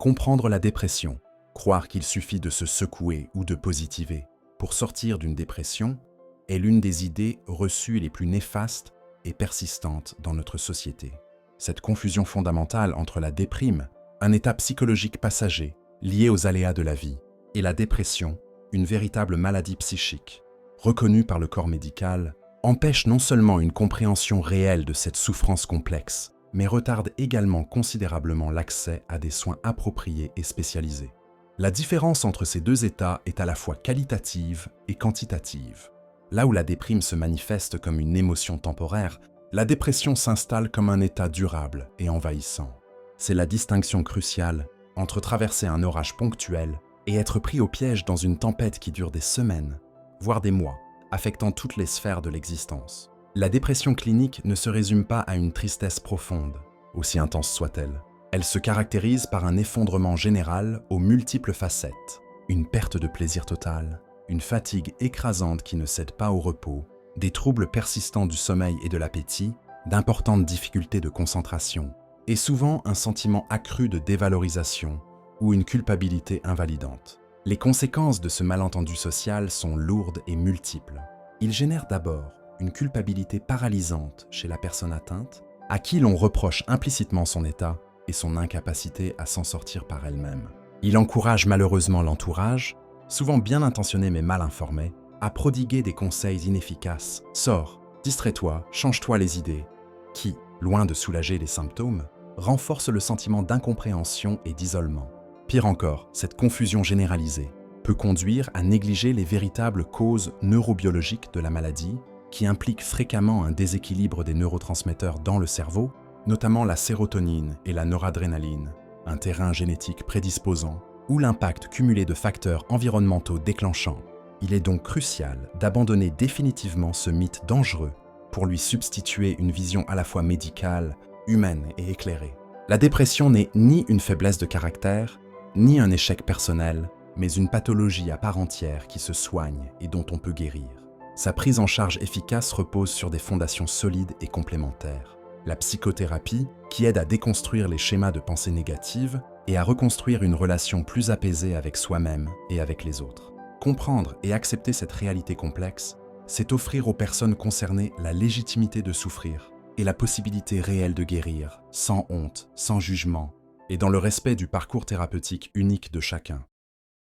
Comprendre la dépression, croire qu'il suffit de se secouer ou de positiver pour sortir d'une dépression, est l'une des idées reçues les plus néfastes et persistantes dans notre société. Cette confusion fondamentale entre la déprime, un état psychologique passager lié aux aléas de la vie, et la dépression, une véritable maladie psychique, reconnue par le corps médical, empêche non seulement une compréhension réelle de cette souffrance complexe, mais retarde également considérablement l'accès à des soins appropriés et spécialisés. La différence entre ces deux états est à la fois qualitative et quantitative. Là où la déprime se manifeste comme une émotion temporaire, la dépression s'installe comme un état durable et envahissant. C'est la distinction cruciale entre traverser un orage ponctuel et être pris au piège dans une tempête qui dure des semaines, voire des mois, affectant toutes les sphères de l'existence. La dépression clinique ne se résume pas à une tristesse profonde, aussi intense soit-elle. Elle se caractérise par un effondrement général aux multiples facettes, une perte de plaisir total, une fatigue écrasante qui ne cède pas au repos, des troubles persistants du sommeil et de l'appétit, d'importantes difficultés de concentration, et souvent un sentiment accru de dévalorisation ou une culpabilité invalidante. Les conséquences de ce malentendu social sont lourdes et multiples. Il génère d'abord une culpabilité paralysante chez la personne atteinte, à qui l'on reproche implicitement son état et son incapacité à s'en sortir par elle-même. Il encourage malheureusement l'entourage, souvent bien intentionné mais mal informé, à prodiguer des conseils inefficaces. Sors, distrais-toi, change-toi les idées, qui, loin de soulager les symptômes, renforce le sentiment d'incompréhension et d'isolement. Pire encore, cette confusion généralisée peut conduire à négliger les véritables causes neurobiologiques de la maladie, qui impliquent fréquemment un déséquilibre des neurotransmetteurs dans le cerveau, notamment la sérotonine et la noradrénaline, un terrain génétique prédisposant, ou l'impact cumulé de facteurs environnementaux déclenchants. Il est donc crucial d'abandonner définitivement ce mythe dangereux pour lui substituer une vision à la fois médicale, humaine et éclairée. La dépression n'est ni une faiblesse de caractère, ni un échec personnel, mais une pathologie à part entière qui se soigne et dont on peut guérir. Sa prise en charge efficace repose sur des fondations solides et complémentaires. La psychothérapie, qui aide à déconstruire les schémas de pensée négatives et à reconstruire une relation plus apaisée avec soi-même et avec les autres. Comprendre et accepter cette réalité complexe, c'est offrir aux personnes concernées la légitimité de souffrir et la possibilité réelle de guérir, sans honte, sans jugement, et dans le respect du parcours thérapeutique unique de chacun.